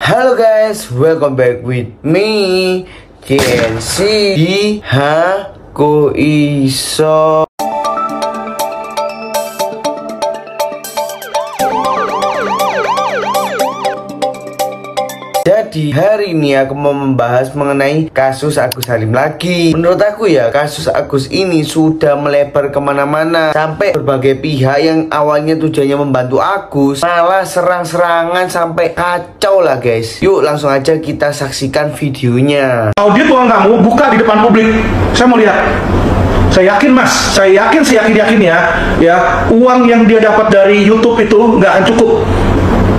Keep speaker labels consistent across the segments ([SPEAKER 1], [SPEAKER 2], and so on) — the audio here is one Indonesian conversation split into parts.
[SPEAKER 1] Halo guys, welcome back with me JNC di Haku Iso. Jadi hari ini aku mau membahas mengenai kasus Agus Salim lagi. Menurut aku ya, kasus Agus ini sudah melebar kemana-mana, sampai berbagai pihak yang awalnya tujuannya membantu Agus malah serang-serangan sampai kacau lah guys. Yuk langsung aja kita saksikan videonya.
[SPEAKER 2] Audit uang kamu buka di depan publik, saya mau lihat. Saya yakin mas, saya yakin ya, uang yang dia dapat dari YouTube itu nggak akan cukup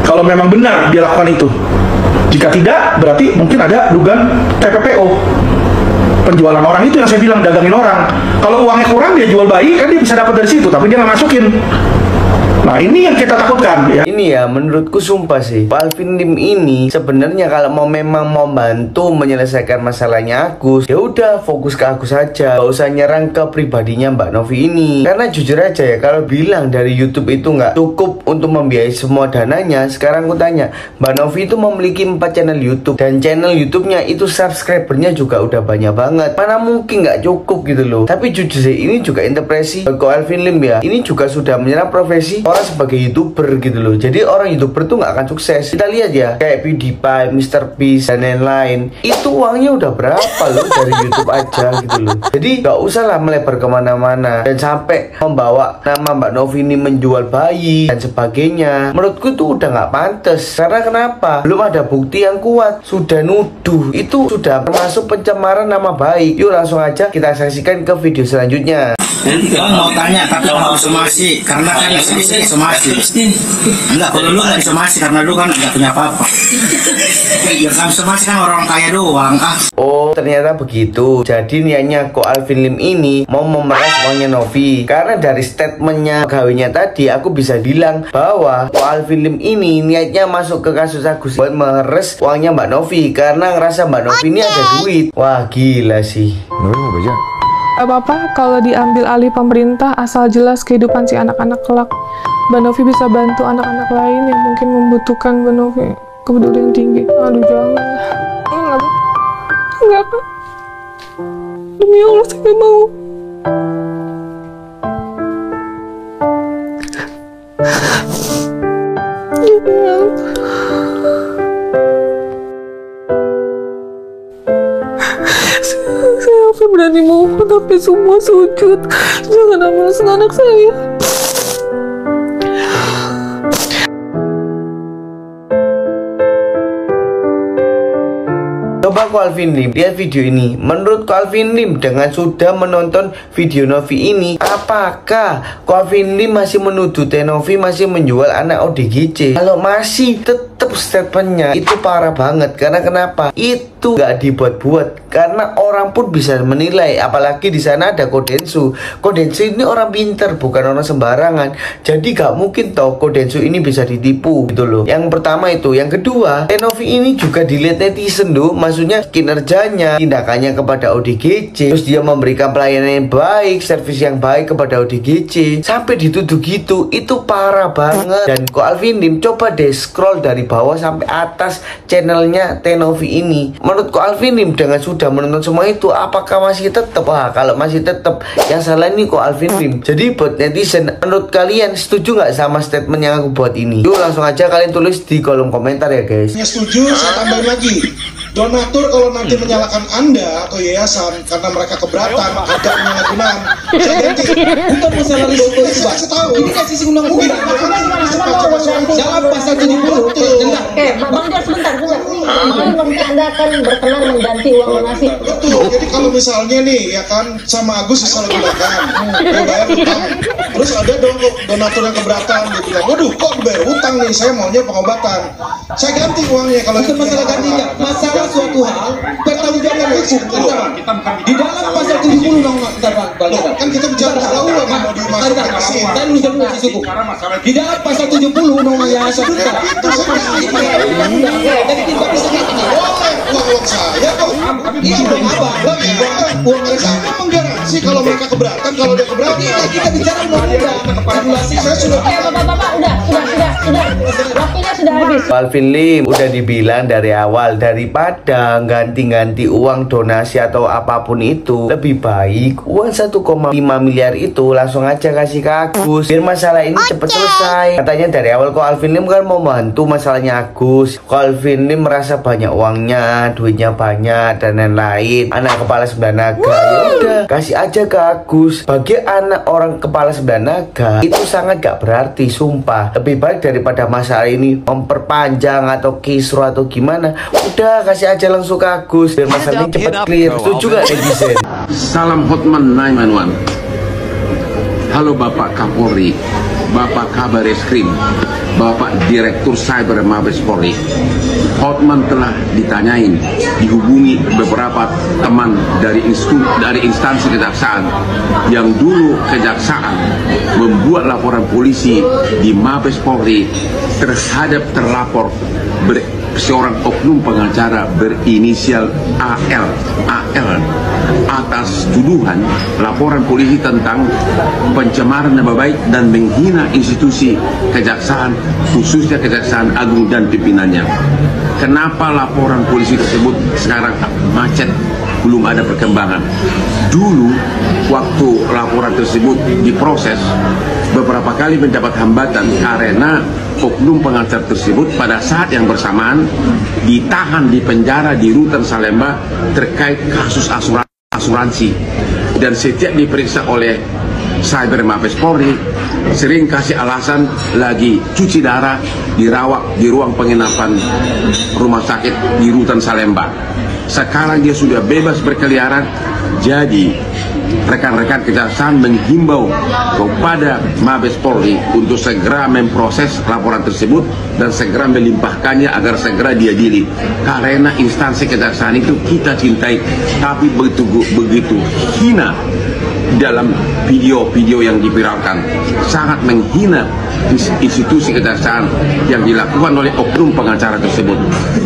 [SPEAKER 2] kalau memang benar dia lakukan itu. Jika tidak, berarti mungkin ada dugaan TPPO, penjualan orang itu yang saya bilang, dagangin orang. Kalau uangnya kurang dia jual bayi, kan dia bisa dapat dari situ, tapi dia nggak masukin. Nah ini yang kita takutkan ya.
[SPEAKER 1] Ini ya menurutku sumpah sih, Pak Alvin Lim ini sebenarnya kalau memang mau bantu menyelesaikan masalahnya Agus, ya udah fokus ke Agus saja, gak usah nyerang ke pribadinya Mbak Novi ini. Karena jujur aja ya, kalau bilang dari YouTube itu nggak cukup untuk membiayai semua dananya, sekarang aku tanya, Mbak Novi itu memiliki 4 channel YouTube, dan channel YouTube-nya itu subscribernya juga udah banyak banget, mana mungkin nggak cukup gitu loh. Tapi jujur sih, ini juga interpretasi Pak Alvin Lim ya, ini juga sudah menyerang profesi orang sebagai YouTuber gitu loh. Jadi orang YouTuber tuh nggak akan sukses. Kita lihat ya, kayak PewDiePie, MrBeast dan lain-lain, itu uangnya udah berapa loh dari YouTube aja gitu loh. Jadi nggak usah lah melebar kemana-mana dan sampai membawa nama Mbak Novi ini menjual bayi dan sebagainya. Menurutku tuh udah nggak pantas. Karena kenapa? Belum ada bukti yang kuat, sudah nuduh, itu sudah termasuk pencemaran nama baik. Yuk langsung aja kita saksikan ke video selanjutnya.
[SPEAKER 3] Jadi kamu mau tanya tapi kamu somasi karena kan somasi. Enggak, kalau lu nggak somasi karena lu kan nggak punya apa-apa. Ya kamu somasi kan orang kaya doang.
[SPEAKER 1] Oh ternyata begitu. Jadi niatnya Ko Alvin Lim ini mau memeras uangnya Novi. Karena dari statementnya pegawainya tadi, aku bisa bilang bahwa Ko Alvin Lim ini niatnya masuk ke kasus Agus buat meres uangnya Mbak Novi, karena ngerasa Mbak Novi ini ada duit. Wah gila sih.
[SPEAKER 4] Gak apa-apa kalau diambil alih pemerintah, asal jelas kehidupan si anak-anak kelak. Mbak Novi bisa bantu anak-anak lain yang mungkin membutuhkan Mbak Novi kepedulian tinggi. Aduh jangan. Enggak kan? Demi Allah saya gak mau. Saya berani mohon tapi semua sujud, jangan ambil anak saya.
[SPEAKER 1] Coba Ko Alvin Lim lihat video ini. Menurut Ko Alvin Lim, dengan sudah menonton video Novi ini, apakah Ko Alvin Lim masih menuduh Novi masih menjual anak ODGJ? Kalau masih, tetap statementnya itu parah banget. Karena kenapa? Itu nggak dibuat-buat. Karena orang pun bisa menilai. Apalagi di sana ada Kodensu. Kodensu ini orang pintar, bukan orang sembarangan. Jadi gak mungkin toh Kodensu ini bisa ditipu gitu loh. Yang pertama itu. Yang kedua, Novi ini juga dilihat netizen loh. Maksudnya kinerjanya, tindakannya kepada ODGJ, terus dia memberikan pelayanan yang baik, servis yang baik kepada ODGJ, sampai dituduh gitu. Itu parah banget. Dan Ko Alvin Lim coba deh scroll dari bawah sampai atas channelnya Novi ini. Menurut Ko Alvin Lim, dengan sudah menonton semua itu, apakah masih tetap? Wah kalau masih tetap, yang salah ini Ko Alvin Lim. Jadi buat netizen, menurut kalian setuju nggak sama statement yang aku buat ini? Yuk langsung aja kalian tulis di kolom komentar ya guys.
[SPEAKER 5] Setuju, saya tambahin lagi. Donatur kalau nanti menyalahkan Anda atau yayasan karena mereka keberatan ada penyalahgunaan, saya ganti. Bukan masalah risiko itu, Pak. Saya tahu. Ini kan sisi undang-undang. Dalam pasal 70 itu.
[SPEAKER 6] Bang Dia sebentar. Nanti Anda akan berkenan mengganti uang donasi.
[SPEAKER 5] Betul. Jadi kalau misalnya nih, ya kan, sama Agus disalahgunakan, dia bayar utang. Terus ada dong donatur yang keberatan, dia bilang, waduh kok bayar utang nih, saya maunya pengobatan. Saya ganti uangnya. Kalau itu masalah gantinya, masalah suatu hal pertanggungjawaban hukum. Di dalam pasal 70 undang-undang kan kita bicara masalah uang mau dimasukkan ke sini. Dan masih cukup. Di dalam pasal 70 undang-undang yayasan kita itu jadi kita bisa uang saya kok. Iya dong abang. Uang mereka menggaransi kalau mereka keberatan, kalau dia keberatan. Kita bicara undang-undang regulasi. Saya sudah.
[SPEAKER 6] Bapak udah. Waktunya sudah habis.
[SPEAKER 1] Alvin Lim udah dibilang dari awal, daripada ganti-ganti uang donasi atau apapun itu, lebih baik uang 1,5 miliar itu langsung aja kasih ke Agus, biar masalah ini cepet selesai. Katanya dari awal kok Alvin Lim kan mau bantu masalahnya Agus. Kok Alvin Lim merasa banyak uangnya, duitnya banyak dan lain-lain, anak kepala 9 naga, ya udah kasih aja ke Agus. Bagi anak orang kepala 9 naga itu sangat gak berarti, sumpah. Lebih baik daripada masalah ini memperpanjang atau kisru atau gimana, udah kasih aja langsung ke Agus biar masalah ini cepet clear. Setuju gak netizen?
[SPEAKER 7] Salam Hotman 911. Halo Bapak Kapolri, Bapak Kabar Eskrim, Bapak Direktur Cyber Mabes Polri. Hotman telah ditanyain, dihubungi beberapa teman dari instansi kejaksaan yang dulu kejaksaan membuat laporan polisi di Mabes Polri terhadap terlapor seorang oknum pengacara berinisial AL atas tuduhan laporan polisi tentang pencemaran nama baik dan menghina institusi kejaksaan, khususnya Kejaksaan Agung dan pimpinannya. Kenapa laporan polisi tersebut sekarang macet, belum ada perkembangan? Dulu waktu laporan tersebut diproses, beberapa kali mendapat hambatan karena oknum pengacara tersebut pada saat yang bersamaan ditahan di penjara di Rutan Salemba terkait kasus asuransi, dan setiap diperiksa oleh Cyber Mabes Polri sering kasih alasan lagi cuci darah, dirawat di ruang penginapan rumah sakit di Rutan Salemba. Sekarang dia sudah bebas berkeliaran. Jadi rekan-rekan kejaksaan menghimbau kepada Mabes Polri untuk segera memproses laporan tersebut dan segera melimpahkannya agar segera diadili, karena instansi kejaksaan itu kita cintai, tapi begitu hina dalam video-video yang diviralkan, sangat menghina institusi kejaksaan yang dilakukan oleh oknum pengacara tersebut.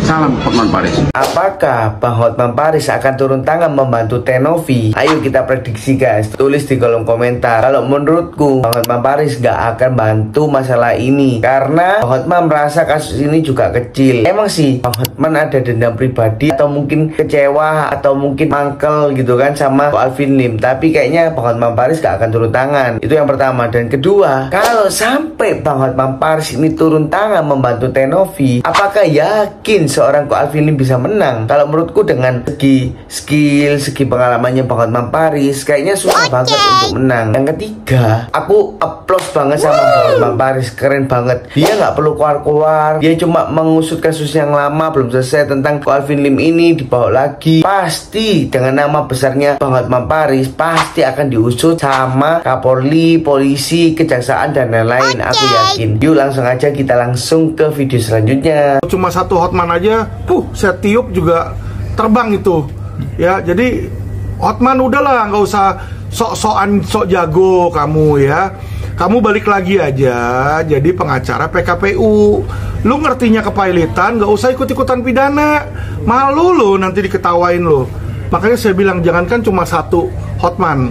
[SPEAKER 7] Salam Hotman Paris.
[SPEAKER 1] Apakah Bang Hotman Paris akan turun tangan membantu Tenovi? Ayo kita prediksi guys, tulis di kolom komentar. Kalau menurutku Bang Hotman Paris gak akan bantu masalah ini, karena Bang Hotman merasa kasus ini juga kecil. Emang sih Bang Hotman ada dendam pribadi atau mungkin kecewa atau mungkin mangkel gitu kan sama Alvin Lim, tapi kayaknya Bang Hotman Paris gak akan turun tangan. Itu yang pertama. Dan kedua, kalau sampai Bang Hotman Paris ini turun tangan membantu Tenovi, apakah yakin seorang Ko Alvin Lim bisa menang? Kalau menurutku dengan segi skill, segi pengalamannya Bang Hotman Paris, kayaknya susah banget untuk menang. Yang ketiga, aku applause banget sama Bang Hotman Paris, keren banget. Dia nggak perlu keluar-keluar, dia cuma mengusut kasus yang lama belum selesai tentang Ko Alvin Lim ini, dibawa lagi. Pasti dengan nama besarnya Bang Hotman Paris pasti akan diusut sama Kapolri, polisi, kejaksaan dan lain-lain. Aku yakin. Yuk langsung aja kita langsung ke video selanjutnya.
[SPEAKER 2] Cuma satu Hotman aja, saya tiup juga terbang itu. Ya, jadi Hotman udahlah, nggak usah sok-sokan sok jago kamu ya. Kamu balik lagi aja jadi pengacara PKPU. Lu ngertinya kepailitan, nggak usah ikut-ikutan pidana. Malu lu nanti diketawain lu. Makanya saya bilang jangankan cuma satu Hotman,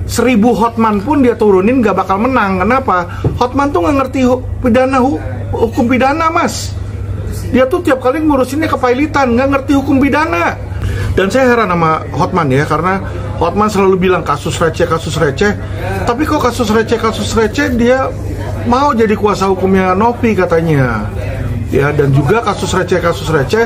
[SPEAKER 2] 1000 Hotman pun dia turunin gak bakal menang. Kenapa? Hotman tuh gak ngerti pidana, hukum pidana mas. Dia tuh tiap kali ngurusinnya kepailitan, gak ngerti hukum pidana. Dan saya heran sama Hotman ya, karena Hotman selalu bilang kasus receh. Tapi kok kasus receh dia mau jadi kuasa hukumnya Novi katanya. Ya, dan juga kasus receh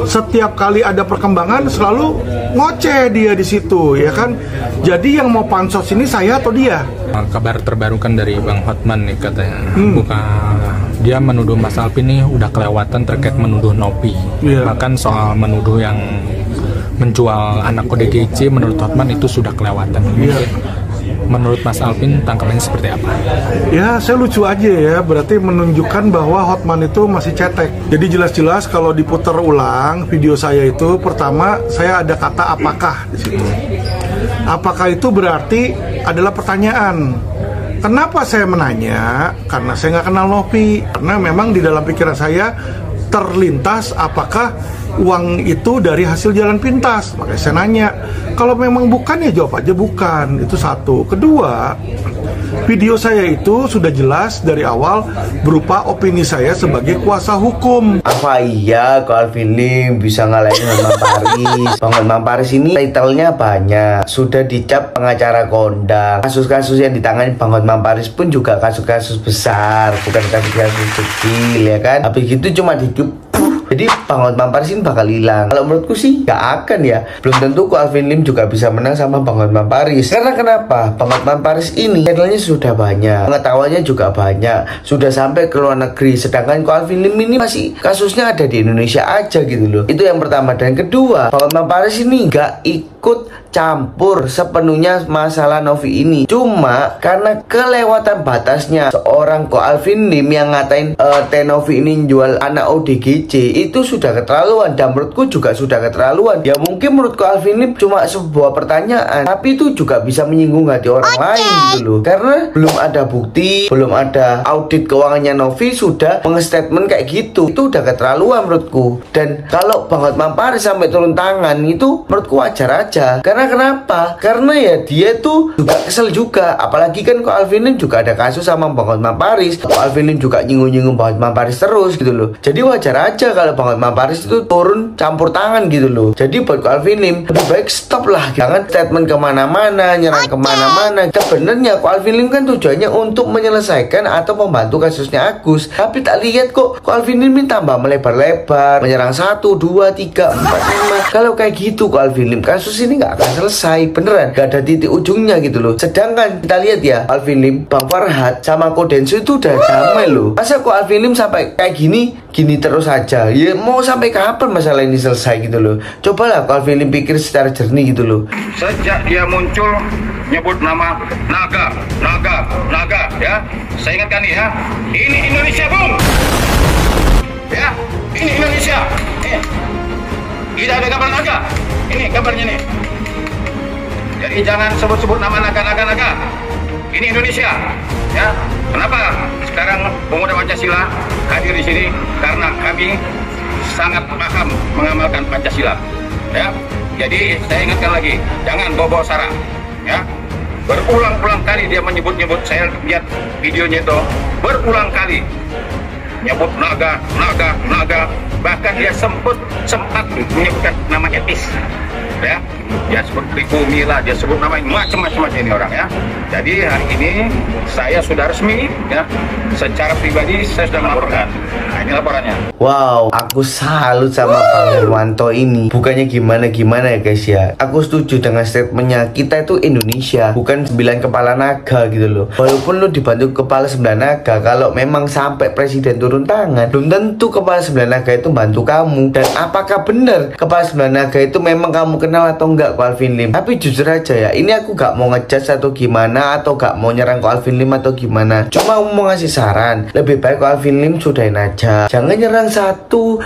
[SPEAKER 2] setiap kali ada perkembangan selalu ngoceh dia di situ, ya kan? Jadi yang mau pansos ini saya atau dia?
[SPEAKER 8] Kabar terbarukan dari Bang Hotman nih katanya, dia menuduh Mas Alvin nih udah kelewatan terkait menuduh Novi. Bahkan soal menuduh yang menjual anak ODGJ menurut Hotman itu sudah kelewatan. Menurut Mas Alvin tangkapannya seperti apa?
[SPEAKER 2] Ya saya lucu aja ya, berarti menunjukkan bahwa Hotman itu masih cetek. Jadi jelas-jelas kalau diputar ulang video saya itu, pertama saya ada kata apakah di situ. Apakah itu berarti adalah pertanyaan. Kenapa saya menanya? Karena saya nggak kenal Novi. Karena memang di dalam pikiran saya terlintas apakah uang itu dari hasil jalan pintas. Makanya saya nanya, kalau memang bukan ya jawab aja bukan. Itu satu. Kedua, Video saya itu sudah jelas dari awal berupa opini saya sebagai kuasa hukum.
[SPEAKER 1] Apa iya Ko Alvin Lim bisa ngalahin Hotman Paris? Bang Hotman Paris ini title-nya banyak, sudah dicap pengacara kondang. Kasus-kasus yang ditangani Bang Hotman Paris pun juga kasus-kasus besar, bukan kasus-kasus kecil ya kan. Habis gitu cuma dikit. Jadi Bang Hotman Paris ini bakal hilang. Kalau menurutku sih gak akan ya. Belum tentu Ko Alvin Lim juga bisa menang sama Bang Hotman Paris. Karena kenapa? Bang Hotman Paris ini channelnya sudah banyak, pengetahuannya juga banyak, sudah sampai ke luar negeri. Sedangkan Ko Alvin Lim ini masih kasusnya ada di Indonesia aja gitu loh. Itu yang pertama. Dan kedua, Bang Hotman Paris ini gak ikut campur sepenuhnya masalah Novi ini. Cuma karena kelewatan batasnya seorang Ko Alvin Lim yang ngatain Novi ini jual anak ODGJ, itu sudah keterlaluan. Dan menurutku juga sudah keterlaluan. Ya mungkin menurut Ko Alvin Lim cuma sebuah pertanyaan, tapi itu juga bisa menyinggung hati orang lain gitu loh. Karena belum ada bukti, belum ada audit keuangannya Novi sudah mengestatement kayak gitu. Itu udah keterlaluan menurutku. Dan kalau Bang Hotman Paris sampai turun tangan itu menurutku wajar aja. Karena kenapa? Karena ya dia tuh juga kesel juga. Apalagi kan Ko Alvin Lim juga ada kasus sama Bang Hotman Paris. Ko Alvin Lim juga nyinggung-nyinggung Bang Hotman Paris terus gitu loh. Jadi wajar aja kalau Bang Hotman Paris itu turun campur tangan gitu loh. Jadi buat Ko Alvin Lim lebih baik stop lah. Jangan statement kemana-mana, nyerang kemana-mana. Sebenarnya Ko Alvin Lim kan tujuannya untuk menyelesaikan atau membantu kasusnya Agus. Tapi tak lihat kok Ko Alvin Lim ini tambah melebar-lebar, menyerang 1, 2, 3, 4, 5. Kalau kayak gitu Ko Alvin Lim, kasus ini nggak akan selesai beneran, gak ada titik ujungnya gitu loh. Sedangkan kita lihat ya, Alvin Lim, Bang Farhad sama Ko Densu itu udah damai loh. Masa Ko Alvin Lim sampai kayak gini terus aja? Ya mau sampai kapan masalah ini selesai gitu loh. Cobalah Ko Alvin Lim pikir secara jernih gitu loh.
[SPEAKER 9] Sejak dia muncul nyebut nama naga ya, saya ingatkan nih ya, ini Indonesia bung ya, ini Indonesia. Tidak ada gambar naga, ini gambarnya nih. Jadi jangan sebut-sebut nama naga. Ini Indonesia, ya. Kenapa sekarang pemuda Pancasila hadir di sini? Karena kami sangat paham mengamalkan Pancasila, ya. Jadi saya ingatkan lagi, jangan bawa sara, ya. Berulang-ulang kali dia menyebut-nyebut, saya lihat videonya itu berulang kali nyebut naga. Bahkan dia sempat menyebutkan nama etis, ya. Dia sebut Riku Mila, dia sebut nama macam-macam ini orang ya. Jadi hari ini saya sudah resmi ya, secara pribadi saya sudah melaporkan. Nah, ini laporannya.
[SPEAKER 1] Wow, aku salut sama Bang Hermanto ini. Bukannya gimana-gimana ya guys ya. Aku setuju dengan statementnya, kita itu Indonesia, bukan 9 kepala naga gitu loh. Walaupun lu dibantu kepala 9 naga, kalau memang sampai presiden turun tangan, belum tentu kepala 9 naga itu bantu kamu. Dan apakah benar kepala 9 naga itu memang kamu kenal atau enggak Ko Alvin Lim? Tapi jujur aja ya, ini aku gak mau ngejudge atau gimana, atau gak mau nyerang Ko Alvin Lim atau gimana. Cuma aku mau ngasih saran, lebih baik Ko Alvin Lim sudahin aja. Jangan nyerang satu.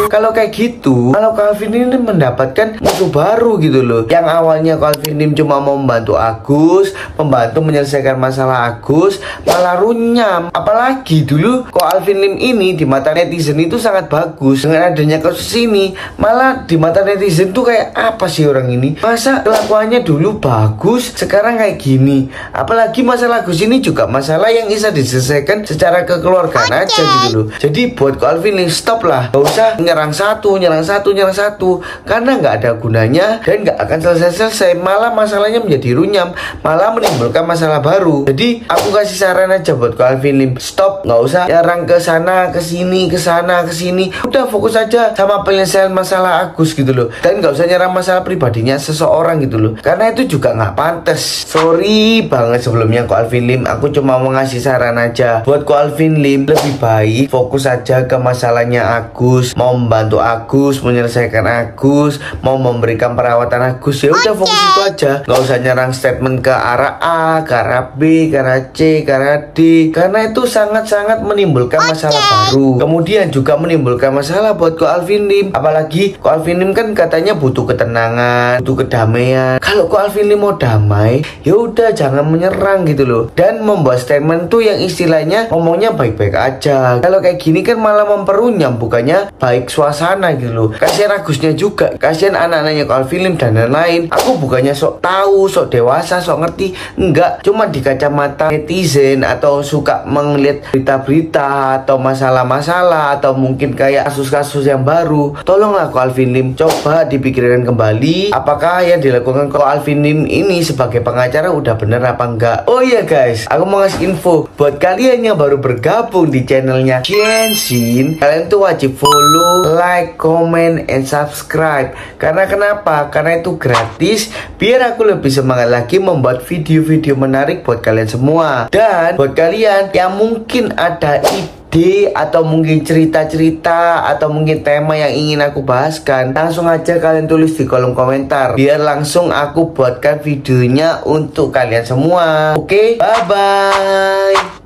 [SPEAKER 1] Kalau kayak gitu, kalau Ko Alvin Lim mendapatkan musuh baru gitu loh. Yang awalnya Ko Alvin Lim cuma mau membantu Agus, membantu menyelesaikan masalah Agus, malah runyam. Apalagi dulu Ko Alvin Lim ini di mata netizen itu sangat bagus. Dengan adanya kasus ini, malah di mata netizen tuh kayak apa sih orang ini? Masa kelakuannya dulu bagus, sekarang kayak gini? Apalagi masalah Agus ini juga masalah yang bisa diselesaikan secara kekeluargaan aja gitu loh. Jadi buat Ko Alvin Lim stop lah, gak usah nyerang satu, karena nggak ada gunanya dan nggak akan selesai. Malah masalahnya menjadi runyam, malah menimbulkan masalah baru. Jadi aku kasih saran aja buat Ko Alvin Lim, stop, nggak usah nyerang ke sana, ke sini. Udah fokus aja sama penyelesaian masalah Agus gitu loh. Dan nggak usah nyerang masalah pribadinya seseorang gitu loh, karena itu juga nggak pantas. Sorry banget sebelumnya Ko Alvin Lim, aku cuma mau ngasih saran aja buat Ko Alvin Lim, lebih baik fokus aja ke masalahnya Agus, mau membantu Agus, menyelesaikan Agus, mau memberikan perawatan Agus, ya udah fokus itu aja. Nggak usah nyerang statement ke arah A, ke arah B, ke arah C, ke arah D, karena itu sangat-sangat menimbulkan masalah baru. Kemudian juga menimbulkan masalah buat Ko Alvin Lim. Apalagi Ko Alvin Lim kan katanya butuh ketenangan, butuh kedamaian. Kalau Ko Alvin Lim mau damai, ya udah jangan menyerang gitu loh. Dan membuat statement tuh yang istilahnya katanya ngomongnya baik-baik aja. Kalau kayak gini kan malah memperunyam, bukannya baik suasana gitu loh. Kasihan Agusnya juga, kasihan anak-anaknya Calvin Lim dan lain-lain. Aku bukannya sok tahu, sok dewasa, sok ngerti, enggak. Cuma di kacamata netizen atau suka melihat berita-berita atau masalah-masalah atau mungkin kayak kasus-kasus yang baru. Tolonglah Calvin Lim, coba dipikirkan kembali apakah yang dilakukan Calvin Lim ini sebagai pengacara udah bener apa enggak. Oh iya guys, aku mau ngasih info buat kalian yang baru bergabung di channelnya Genshin. Kalian tuh wajib follow, like, comment, and subscribe. Karena kenapa? Karena itu gratis, biar aku lebih semangat lagi membuat video-video menarik buat kalian semua. Dan buat kalian yang mungkin ada ide atau mungkin cerita-cerita atau mungkin tema yang ingin aku bahaskan, langsung aja kalian tulis di kolom komentar, biar langsung aku buatkan videonya untuk kalian semua. Oke, bye bye.